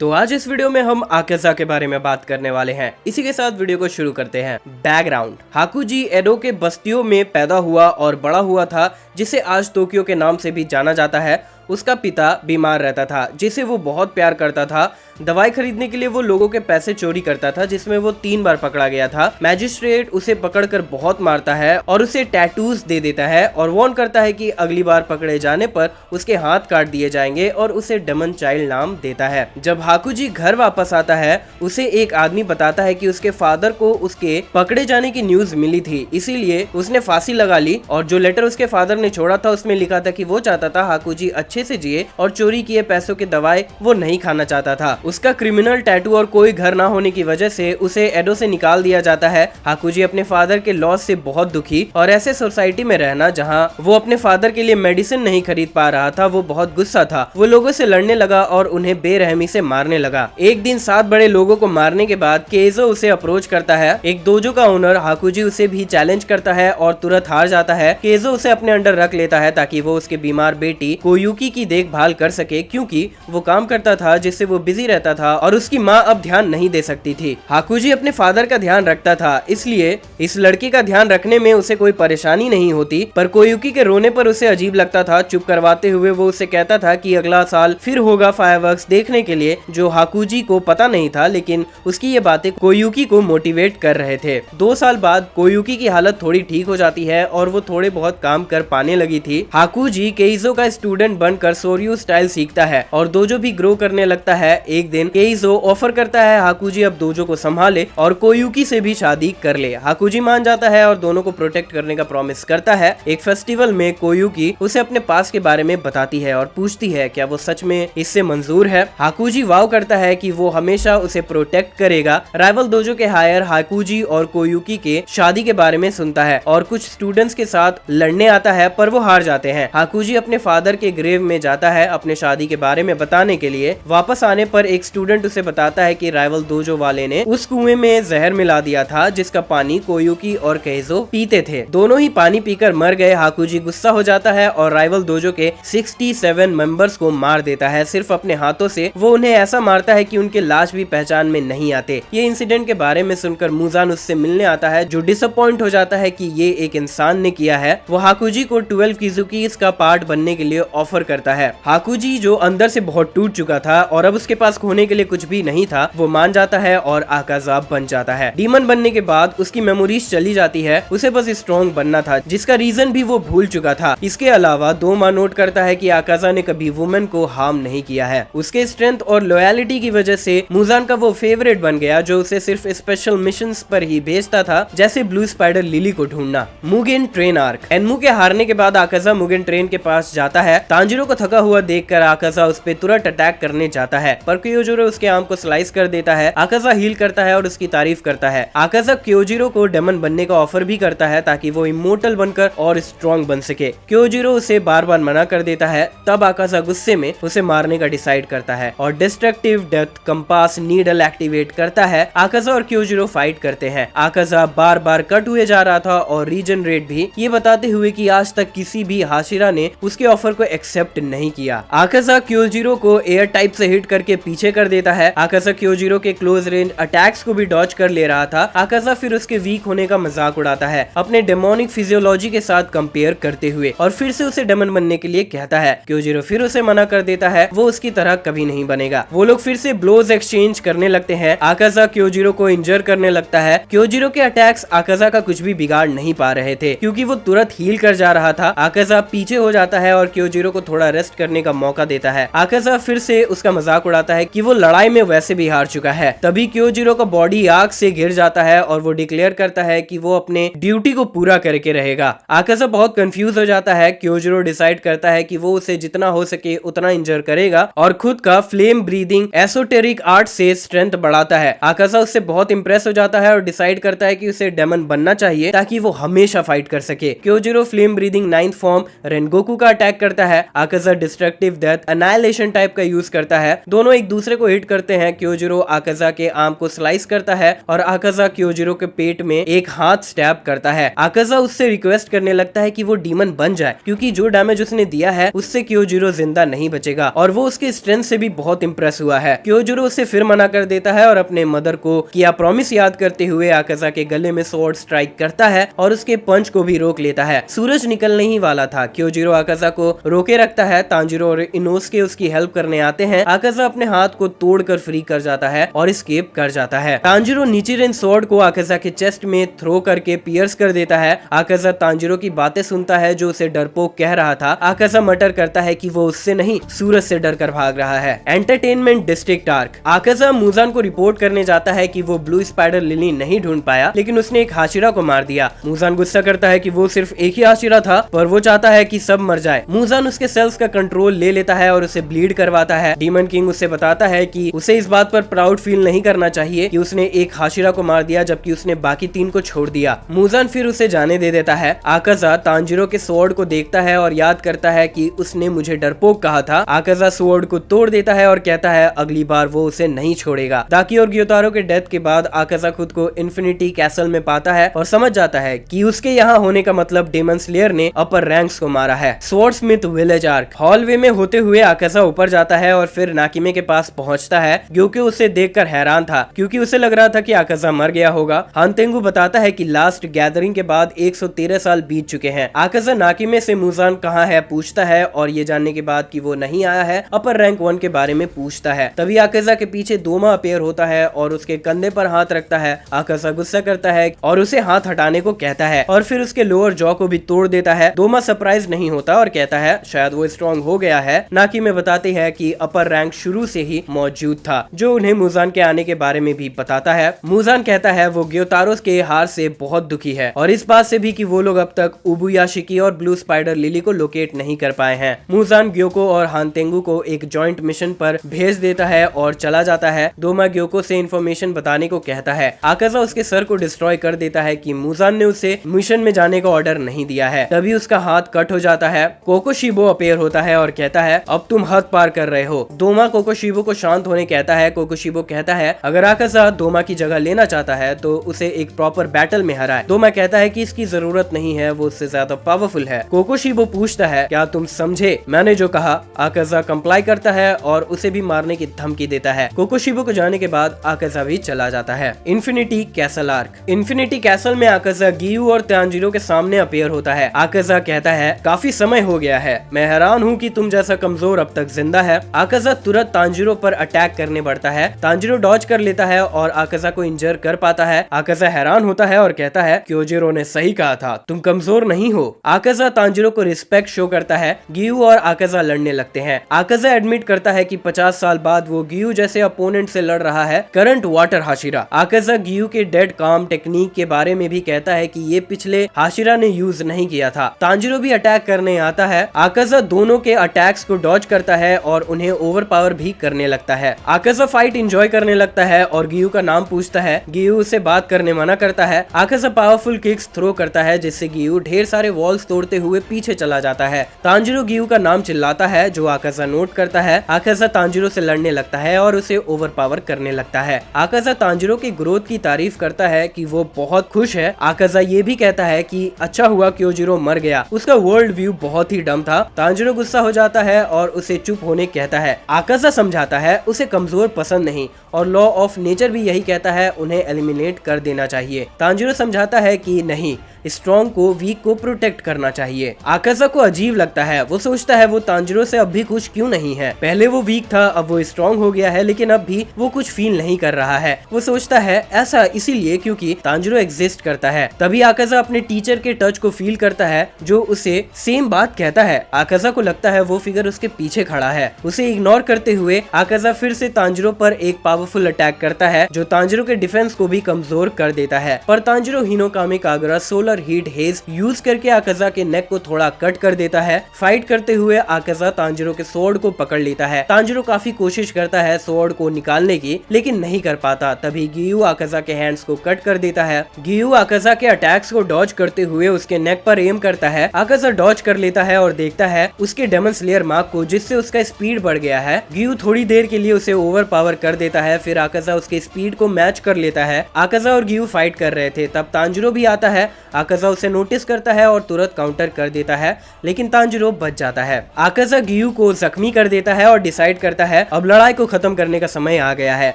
तो आज इस वीडियो में हम आकाज़ा के बारे में बात करने वाले हैं। इसी के साथ वीडियो को शुरू करते हैं। बैकग्राउंड: हाकुजी एडो के बस्तियों में पैदा हुआ और बड़ा हुआ था, जिसे आज टोक्यो के नाम से भी जाना जाता है। उसका पिता बीमार रहता था, जिसे वो बहुत प्यार करता था। दवाई खरीदने के लिए वो लोगों के पैसे चोरी करता था, जिसमें वो 3 बार पकड़ा गया था। मैजिस्ट्रेट उसे पकड़कर बहुत मारता है और उसे टैटूज दे देता है और वार्न करता है कि अगली बार पकड़े जाने पर उसके हाथ काट दिए जाएंगे और उसे डेमन चाइल्ड नाम देता है। जब हाकुजी घर वापस आता है, उसे एक आदमी बताता है कि उसके फादर को उसके पकड़े जाने की न्यूज मिली थी, इसीलिए उसने फांसी लगा ली। और जो लेटर उसके फादर ने छोड़ा था, उसमें लिखा था कि वो चाहता था हाकुजी अच्छे से जिए और चोरी किए पैसों की दवाई वो नहीं खाना चाहता था। उसका क्रिमिनल टैटू और कोई घर ना होने की वजह से उसे एडो से निकाल दिया जाता है। हाकुजी अपने फादर के लॉस से बहुत दुखी और ऐसे सोसाइटी में रहना जहां वो अपने फादर के लिए मेडिसिन नहीं खरीद पा रहा था, वो बहुत गुस्सा था। वो लोगों से लड़ने लगा और उन्हें बेरहमी से मारने लगा। एक दिन 7 बड़े लोगों को मारने के बाद केइजो उसे अप्रोच करता है। एक डोजो का ओनर हाकुजी उसे भी चैलेंज करता है और तुरंत हार जाता है। केइजो उसे अपने अंडर रख लेता है ताकि वो उसके बीमार बेटी कोयुकी की देखभाल कर सके, क्योंकि वो काम करता था जिससे वो बिजी रहता था और उसकी माँ अब ध्यान नहीं दे सकती थी। हाकुजी अपने फादर का ध्यान रखता था, इसलिए इस लड़की का ध्यान रखने में उसे कोई परेशानी नहीं होती। पर कोयुकी के रोने पर उसे अजीब लगता था। चुप करवाते हुए वो उसे कहता था कि अगला साल फिर होगा फायरवर्क्स देखने के लिए, जो हाकुजी को पता नहीं था, लेकिन उसकी ये बातें कोयुकी को मोटिवेट कर रहे थे। 2 साल बाद कोयुकी की हालत थोड़ी ठीक हो जाती है और वो थोड़े बहुत काम कर पाने लगी थी। हाकुजी केइजो का स्टूडेंट बनकर सोर्यू स्टाइल सीखता है और डोजो भी ग्रो करने लगता है। एक दिन केइजो ऑफर करता है हाकुजी अब डोजो को संभाले और कोयुकी से भी शादी कर ले। हाकुजी मान जाता है और दोनों को प्रोटेक्ट करने का प्रॉमिस करता है। एक फेस्टिवल में कोयुकी उसे अपने पास के बारे में बताती है और पूछती है क्या वो सच में इससे मंजूर है। हाकुजी वाव करता है कि वो हमेशा उसे प्रोटेक्ट करेगा। राइवल डोजो के हायर हाकुजी और कोयुकी के शादी के बारे में सुनता है और कुछ स्टूडेंट्स के साथ लड़ने आता है, पर वो हार जाते हैं। हाकुजी अपने फादर के ग्रेव में जाता है अपने शादी के बारे में बताने के लिए। वापस आने पर एक स्टूडेंट उसे बताता है कि राइवल डोजो वाले ने उस कुएं में जहर मिला दिया था, जिसका पानी कोयुकी और केइजो पीते थे। दोनों ही पानी पीकर मर गए। हाकुजी गुस्सा हो जाता है और राइवल डोजो के 67 मेंबर्स को मार देता है सिर्फ अपने हाथों से। वो उन्हें ऐसा मारता है कि उनके लाश भी पहचान में नहीं आते। ये इंसिडेंट के बारे में सुनकर मुजान उससे मिलने आता है, जो डिसअपॉइंट हो जाता है कि ये एक इंसान ने किया है। वो हाकुजी को 12 किजुकीज का पार्ट बनने के लिए ऑफर करता है। हाकुजी जो अंदर से बहुत टूट चुका था और अब उसके पास खोने के लिए कुछ भी नहीं था, वो मान जाता है और आकाज़ा बन जाता है। डीमन बनने के बाद उसकी मेमोरीज चली जाती है। उसे बस स्ट्रॉन्ग बनना था, जिसका रीजन भी वो भूल चुका था। इसके अलावा दोमा नोट करता है कि आकाज़ा ने कभी वुमेन को हार्म नहीं किया है। उसके स्ट्रेंथ और लॉयलिटी की वजह से मुजान का वो फेवरेट बन गया, जो उसे सिर्फ स्पेशल मिशंस पर ही भेजता था, जैसे ब्लू स्पाइडर लिली को ढूंढना। मुगेन ट्रेन आर्क: एनमू के हारने के बाद आकाज़ा मुगेन ट्रेन के पास जाता है। तांजिरो को थका हुआ देखकर आकाज़ा उस पे तुरंत अटैक करने जाता है, पर क्योजिरो उसके आर्म को स्लाइस कर देता है। आकाज़ा हील करता है और उसकी तारीफ करता है। आकाज़ा क्योजिरो को डेमन बनने का ऑफर भी करता है ताकि वो इमोर्टल बनकर और स्ट्रॉन्ग बन सके। क्योजिरो उसे बार बार मना कर देता है। तब आकाज़ा गुस्से में उसे मारने का डिसाइड करता है और destructive death compass needle activate करता है। आकाज़ा और क्योजिरो फाइट करते हैं। आकाज़ा बार बार कट हुए जा रहा था और रीजनरेट भी, ये बताते हुए कि आज तक किसी भी हाशिरा ने उसके ऑफर को एक्सेप्ट नहीं किया। आकाज़ा क्योजिरो को एयर टाइप से हिट करके पीछे कर देता है। आकाज़ा क्योजिरो के क्लोज रेंज अटैक्स को भी डॉज कर ले रहा था। आकाज़ा फिर उसके वीक होने का मजाक उड़ाता है, अपने डेमोनिक फिजियोलॉजी के साथ कंपेयर करते हुए, और फिर से उसे डेमन बनने के लिए कहता है। क्योजिरो फिर उसे मना कर देता है, वो उसकी तरह कभी नहीं बनेगा। वो लोग फिर से ब्लोज एक्सचेंज करने लगते हैं। आकाज़ा क्योजिरो को इंजर करने लगता है। क्योजिरो के अटैक्स आकाज़ा का कुछ भी बिगाड़ नहीं पा रहे थे, क्योंकि वो तुरंत हील कर जा रहा था। आकाज़ा पीछे हो जाता है और क्योजिरो को थोड़ा रेस्ट करने का मौका देता है। आकाज़ा फिर से उसका मजाक उड़ाता है कि वो लड़ाई में वैसे भी हार चुका है। तभी क्योजिरो का बॉडी आग से घिर जाता है और वो डिक्लेयर करता है कि वो अपने ड्यूटी को पूरा करके रहेगा। आकाज़ा बहुत कंफ्यूज हो जाता है। क्योजिरो डिसाइड करता है कि वो उसे जितना हो सके उतना इंजर करेगा और खुद का फ्लेम ब्रीदिंग एसोटेरिक आर्ट से स्ट्रेंथ बढ़ाता है। आकाज़ा उससे बहुत इंप्रेस हो जाता है और डिसाइड करता है कि उसे डेमन बनना चाहिए ताकि वो हमेशा फाइट कर सके। Kyojuro flame breathing 9th form Rengoku का अटैक करता है। Akaza destructive death annihilation type का यूज करता है। दोनों एक दूसरे को हिट करते हैं, क्योजिरो आकाजा के आर्म को स्लाइस करता है और आकाजा क्योजिरो के पेट में एक हाथ स्टैब करता है। आकाजा उससे रिक्वेस्ट करने लगता है कि वो डीमन बन जाए, क्योंकि जो डैमेज उसने दिया है उससे क्योजिरो जिंदा नहीं बचेगा, और वो उसके स्ट्रेंथ से भी बहुत इंप्रेस हुआ है। क्योजिरो उसे फिर मना कर देता है और अपने मदर को किया प्रॉमिस याद करते हुए आकाजा के गले में स्वॉर्ड स्ट्राइक करता है और उसके पंच को भी रोक लेता है। सूरज निकलने ही वाला था, क्योजिरो आकाजा को रोके रखता है। तांजिरो और इनोसुके उसकी हेल्प करने आते हैं। आकाजा अपने हाथ को तोड़कर फ्री कर जाता है और एस्केप कर जाता है। तांजिरो निचिरेन स्वॉर्ड को आकाजा के चेस्ट में थ्रो करके पियर्स कर देता है। आकाजा तांजिरो की बातें सुनता है जो उसे डरपोक कह रहा था। आकाजा मटर करता है कि वो उससे नहीं, सूरज से डर कर भाग रहा है। Entertainment district arc. Akaza Muzan को रिपोर्ट करने जाता है कि वो ब्लू स्पाइडर लिली नहीं ढूंढ पाया, लेकिन उसने एक हाशिरा को मार दिया। मुजान गुस्सा करता है कि वो सिर्फ एक ही हाशिरा था, पर वो चाहता है कि सब मर जाए। मुजान उसके सेल्स का कंट्रोल ले लेता है और उसे ब्लीड करवाता है। डीमन किंग उससे बताता है कि उसे इस बात पर प्राउड फील नहीं करना चाहिए कि उसने एक हाशिरा को मार दिया जबकि उसने बाकी 3 को छोड़ दिया। मुजान फिर उसे जाने दे देता है। आकाजा तांजिरो के स्वॉर्ड को देखता है और याद करता है कि उसने मुझे डरपोक कहा था। आकाजा स्वॉर्ड को तोड़ देता है और कहता है अगली बार वो उसे नहीं छोड़ेगा। दाकी और ग्योतारो के डेथ के बाद आकाजा खुद को इन्फिनिटी कैसल में पाता है और समझ जाता है कि उसके यहाँ होने का मतलब डेमन स्लेयर ने अपर रैंक्स को मारा है। स्वॉर्डस्मिथ विलेज आर्क। हॉलवे में होते हुए आकाजा ऊपर जाता है और फिर नाकिमे के पास पहुंचता है। ग्योको उसे देखकर हैरान था क्योंकि उसे लग रहा था कि आकाजा मर गया होगा। हानतेंगु बताता है कि लास्ट गैदरिंग के बाद 113 साल बीत चुके हैं। आकाजा नाकिमे से मुजान कहाँ है पूछता है और ये जानने के बाद कि वो नहीं आया है, अपर रैंक 1 के बारे में पूछता है। तभी आकाजा के पीछे दोमा अपेयर होता है और उसके कंधे पर हाथ रखता है। आकाजा गुस्सा करता है और उसे हाथ हटाने को कहता है और फिर उसके लोअर जॉ को भी तोड़ देता है। दोमा सरप्राइज नहीं होता और कहता है शायद वो स्ट्रॉन्ग हो गया है। नाकिमे बताते हैं कि अपर रैंक शुरू से ही मौजूद था, जो उन्हें मुजान के आने के बारे में भी बताता है। मुजान कहता है वो ग्योतारो के हार से बहुत दुखी है और इस बात से भी कि वो लोग अब तक उबुयाशिकी और ब्लू स्पाइडर लिली को लोकेट नहीं कर पाए हैं। मुजान ग्योको और हानतेंगु को एक जॉइंट मिशन पर भेज देता है और चला जाता है। दोमा ग्योको से इंफॉर्मेशन बताने को कहता है। आकाजा उसके सर को डिस्ट्रॉय कर देता है कि मुजान ने उसे मिशन में जाने का ऑर्डर नहीं दिया है। तभी उसका हाथ कट हो जाता है। कोकोशिबो अपेयर होता है और कहता है अब तुम हद पार कर रहे हो। दोमा कोकोशिबो को शांत होने कहता है। कोकोशिबो कहता है अगर आकाजा दोमा की जगह लेना चाहता है तो उसे एक प्रॉपर बैटल में हराए। दोमा कहता है कि इसकी जरूरत नहीं है, वो उससे ज्यादा पावरफुल है। कोकोशिबो पूछता है क्या तुम समझे मैंने जो कहा। आकाजा कंप्लाई करता है और उसे भी मारने की धमकी देता है। कोकोशिबो को जाने के बाद आकाजा भी चला जाता है। Infinity castle arc. Infinity castle में आकाजा गियू और तांजिरो के सामने अपेयर होता है। आकाजा कहता है काफी समय हो गया है, मैं हैरान हूँ कि तुम जैसा कमजोर अब तक जिंदा है। आकाजा तुरंत तांजिरो पर अटैक करने बढ़ता है। तांजिरो डॉज कर लेता है और आकाजा को इंजर कर पाता है। आकाजा हैरान होता है और कहता है क्योजिरो ने सही कहा था, तुम कमजोर नहीं हो। आकाजा तांजिरो को रिस्पेक्ट शो करता है। गियू और आकाजा लड़ने लगते हैं। आकाजा एडमिट करता है कि 50 साल बाद वो गियू जैसे अपोनेंट से लड़ रहा है, current water Hashira. Akaza Giyu के डेड काम टेक्निक के बारे में भी कहता है कि ये पिछले हाशिरा ने यूज नहीं किया था। तांजिरो भी अटैक करने आता है। आकाजा दोनों के अटैक्स को डॉज करता है और उन्हें ओवर पावर भी करने लगता है। आकाजा फाइट एंजॉय करने लगता है और गियू का नाम पूछता है। गियू उसे बात करने मना करता है। आकाजा पावरफुल किक्स थ्रो करता है जिससे गियू ढेर सारे वॉल्स तोड़ते हुए पीछे चला जाता है। तांजिरो गियू का नाम चिल्लाता है जो आकाजा नोट करता है। आकाजा तांजिरो से लड़ने लगता है और उसे ओवर पावर करने लगता है। आकाजा तांजिरो की ग्रोथ की तारीफ करता है कि वो बहुत खुश है। आकाजा ये भी कहता है कि अच्छा हुआ क्योजिरो मर गया, उसका वर्ल्ड व्यू बहुत ही डम था। तांजिरो गुस्सा हो जाता है और उसे चुप होने कहता है। आकाजा समझाता है उसे कमजोर पसंद नहीं और लॉ ऑफ नेचर भी यही कहता है उन्हें एलिमिनेट कर देना चाहिए। तांजिरो समझाता है कि नहीं, स्ट्रॉन्ग को वीक को प्रोटेक्ट करना चाहिए। आकाजा को अजीब लगता है, वो सोचता है वो तांजिरो से अब भी कुछ क्यों नहीं है। पहले वो वीक था, अब वो स्ट्रॉन्ग हो गया है, लेकिन अब भी वो कुछ फील नहीं कर रहा है। वो सोचता है ऐसा इसीलिए क्योंकि तांजिरो एग्जिस्ट करता है। तभी आकाजा अपने टीचर के टच को फील करता है जो उसे सेम बात कहता है। आकाजा को लगता है वो फिगर उसके पीछे खड़ा है। उसे इग्नोर करते हुए आकाजा फिर से तांजिरो पर एक पावरफुल अटैक करता है जो तांजिरो के डिफेंस को भी कमजोर कर देता है। पर Tanjiro Hinokami Kagura solar super heat haze use करके आकाजा के नेक को थोड़ा कट कर देता है। फाइट करते हुए आकाजा तांजिरो के स्वॉर्ड को पकड़ लेता है। तांजिरो काफी कोशिश करता है स्वॉर्ड को निकालने की, लेकिन नहीं कर पाता। तभी गियू आकाजा के हैंड्स को कट कर देता है। गियू आकाजा के अटैक्स को डॉज करते हुए उसके नेक पर एम करता है। आकाजा डॉज कर लेता है और देखता है उसके डेमन स्लेयर मार्क को, जिससे उसका स्पीड बढ़ गया है। गियू थोड़ी देर के लिए उसे ओवर पावर कर देता है, फिर आकाजा उसके स्पीड को मैच कर लेता है। आकाजा और गियू फाइट कर रहे थे, तब तांजिरो भी आता है। आकाजा उसे नोटिस करता है और तुरंत काउंटर कर देता है, लेकिन तांजिरो बच जाता है। आकाजा गियू को जख्मी कर देता है और डिसाइड करता है अब लड़ाई को खत्म करने का समय आ गया है।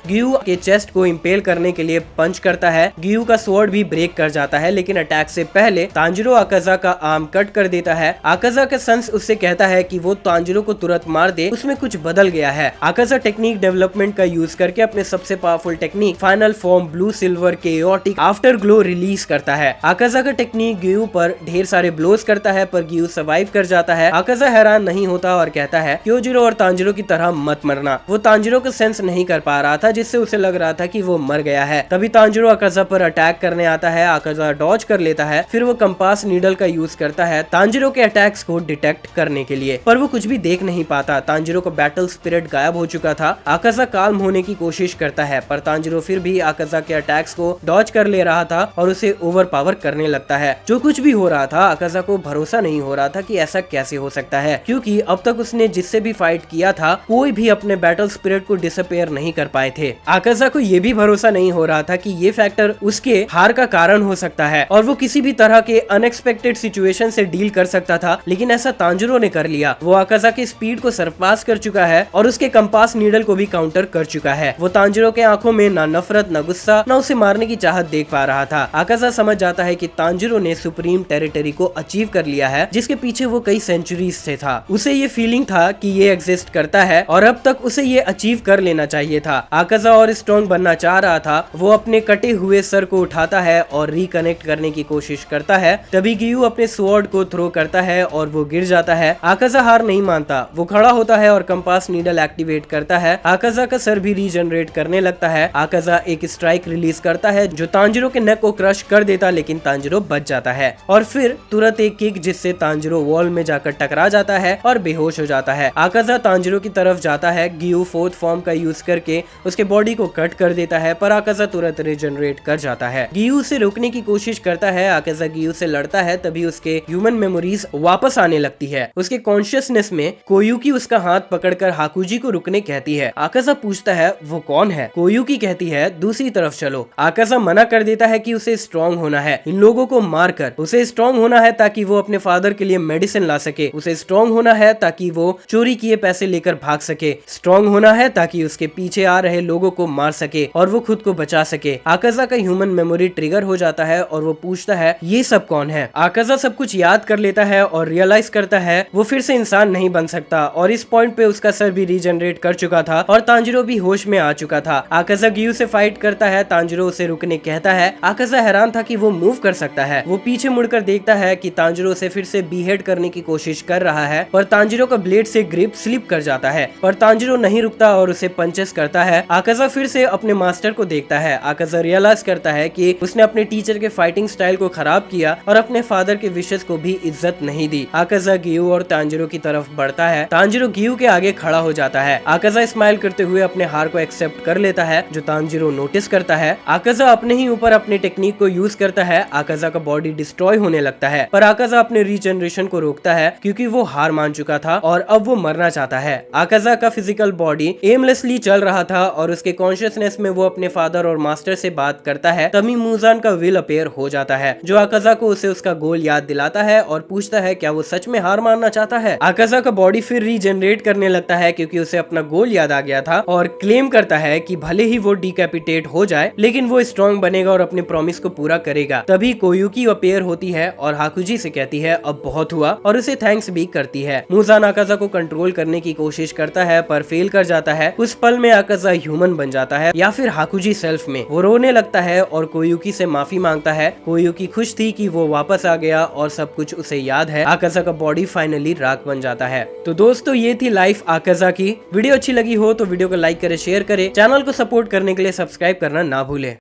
गियू के चेस्ट को इंपेल करने के लिए पंच करता है। गियू का स्वॉर्ड भी ब्रेक कर जाता है, लेकिन अटैक से पहले तांजिरो आकाजा का आर्म कट कर देता है। आकाजा का सन्स उससे कहता है कि वो तांजिरो को तुरंत मार दे, उसमें कुछ बदल गया है। आकाजा टेक्निक डेवलपमेंट का यूज करके अपने सबसे powerful technique final form blue silver chaotic after glow release करता है। आकाजा का टेक्निक गियू पर ढेर सारे ब्लोज करता है, पर गियू सर्वाइव कर जाता है। आकाजा हैरान नहीं होता और कहता है क्योजिरो और तांजिरो की तरह मत मरना। वो तांजिरो को सेंस नहीं कर पा रहा था, जिससे उसे लग रहा था कि वो मर गया है। तभी तांजिरो आकाजा पर अटैक करने आता है। आकाजा डॉज कर लेता है, फिर वो कंपास नीडल का यूज करता है तांजिरो के अटैक्स को डिटेक्ट करने के लिए, पर वो कुछ भी देख नहीं पाता। तांजिरो का बैटल स्पिरिट गायब हो चुका था। आकाजा काल्म होने की कोशिश करता है, पर तांजिरो फिर भी आकाजा के अटैक्स को डॉज कर ले रहा था और उसे ओवर पावर करने लगता है। जो कुछ भी हो रहा था, आकाजा को भरोसा नहीं हो रहा था कि ऐसा कैसे हो सकता है, क्योंकि अब तक उसने जिससे भी फाइट किया था कोई भी अपने बैटल स्पिरिट को डिसअपियर नहीं कर पाए थे। आकाजा को ये भी भरोसा नहीं हो रहा था कि ये फैक्टर उसके हार का कारण हो सकता है और वो किसी भी तरह के अनएक्सपेक्टेड सिचुएशन से डील कर सकता था, लेकिन ऐसा तांजिरो ने कर लिया। वो आकाजा के स्पीड को सरपास कर चुका है और उसके कंपास नीडल को भी काउंटर कर चुका है। वो तांजिरो के आंखों में ना नफरत, ना गुस्सा, ना उसे मारने की चाहत देख पा रहा था। आकाजा समझ जाता है कि तांजिरो ने सुप्रीम टेरिटरी को अचीव कर लिया है, जिसके पीछे वो कई सेंचुरीज से था। उसे ये फीलिंग था कि ये एग्जिस्ट करता है और अब तक उसे ये अचीव कर लेना चाहिए था। आकाजा और स्ट्रॉन्ग बनना चाह रहा था। वो अपने कटे हुए सर को उठाता है और रिकनेक्ट करने की कोशिश करता है। तभी गियू अपने स्वॉर्ड को थ्रो करता है और वो गिर जाता है। आकाजा हार नहीं मानता, वो खड़ा होता है और कंपास नीडल एक्टिवेट करता है। आकाजा का सर भी रीजनरेट करने लगता है। आकाजा एक स्ट्राइक रिलीज करता है जो तांजिरो के नेक को क्रश कर देता, लेकिन तांजिरो बच जाता है और फिर तुरंत एक किक जिससे तांजिरो वॉल में जाकर टकरा जाता है और बेहोश हो जाता है। आकाजा तांजिरो की तरफ जाता है। गियू फोर्थ फॉर्म का यूज करके उसके बॉडी को कट कर देता है, पर आकाजा तुरंत रीजनरेट कर जाता है। गियू से रोकने की कोशिश करता है। आकाजा गियू से लड़ता है, तभी उसके ह्यूमन मेमोरीज वापस आने लगती है। उसके कॉन्शियसनेस में कोयुकी उसका हाथ पकड़कर हाकुजी को रुकने कहती है। आकाजा पूछता है वो कौन है। कोयुकी कहती है दूसरी तरफ चलो। आकाजा मना कर देता है कि उसे स्ट्रॉन्ग होना है, इन लोगों को मारकर। उसे स्ट्रॉन्ग होना है ताकि वो अपने फादर के लिए मेडिसिन ला सके। उसे स्ट्रॉन्ग होना है ताकि वो चोरी किए पैसे लेकर भाग सके। स्ट्रॉन्ग होना है ताकि उसके पीछे आ रहे लोगों को मार सके और वो खुद को बचा सके। आकाजा का ह्यूमन मेमोरी ट्रिगर हो जाता है और वो पूछता है ये सब कौन है। आकाजा सब कुछ याद कर लेता है और रियलाइज करता है वो फिर से इंसान नहीं बन सकता, और इस पॉइंट पे उसका सर भी रीजनरेट कर चुका था और तांजिरो भी होश में आ चुका था। आकाजा गियू से फाइट करता है। तांजिरो उसे रुकने कहता है। आकाजा हैरान था कि वो मूव कर सकता है। वो पीछे मुड़कर देखता है कि तांजिरो उसे फिर से बीहेड करने की कोशिश कर रहा है, पर तांजिरो का ब्लेड से ग्रिप स्लिप कर जाता है, पर तांजिरो नहीं रुकता और उसे पंचेस करता है। आकाजा फिर से अपने मास्टर को देखता है। आकाजा रियलाइज करता है कि उसने अपने टीचर के फाइटिंग स्टाइल को खराब किया और अपने फादर के विशेष को भी इज्जत नहीं दी। आकाजा गियू और तांजिरो की तरफ बढ़ता है। तांजिरो गियू के आगे खड़ा हो जाता है। आकाजा स्माइल करते हुए अपने हार को एक्सेप्ट कर लेता है, जो तांजिरो नोटिस करता है। आकाजा अपने ही ऊपर अपनी टेक्निक को यूज करता है। आकाजा का बॉडी डिस्ट्रॉय होने लगता है, पर आकाजा अपने रीजनरेशन को रोकता है क्योंकि वो हार मान चुका था और अब वो मरना चाहता है। आकाजा का फिजिकल बॉडी एमलेसली चल रहा था और उसके कॉन्शियसनेस में वो अपने फादर और मास्टर से बात करता है। तभी मूजान का विल अपेयर हो जाता है, जो आकाजा को उसे उसका गोल याद दिलाता है और पूछता है क्या वो सच में हार मानना चाहता है। आकाजा का बॉडी फिर रीजनरेट करने लगता है क्योंकि उसे अपना गोल याद आ गया था और क्लेम करता है कि भले ही वो डिकैपिटेट हो जाए, लेकिन वो स्ट्रॉन्ग बनेगा और अपने प्रॉमिस को पूरा करेगा। तभी कोयुकी अपेयर होती है और हाकुजी से कहती है अब बहुत हुआ, और उसे थैंक्स भी करती है। मूजान आकाजा को कंट्रोल करने की कोशिश करता है पर फेल कर जाता है। उस पल में आकाजा ह्यूमन बन जाता है, या फिर हाकुजी सेल्फ में। वो रोने लगता है और कोयुकी से माफी मांगता है। कोयुकी खुश थी कि वो वापस आ गया और सब कुछ उसे याद है। आकाजा का बॉडी फाइनली राख बन जाता है। तो दोस्तों ये थी लाइफ आकाजा की। वीडियो अच्छी लगी हो तो वीडियो को लाइक करे, शेयर करे, चैनल को सपोर्ट करने के लिए सब्सक्राइब करना ना भूले।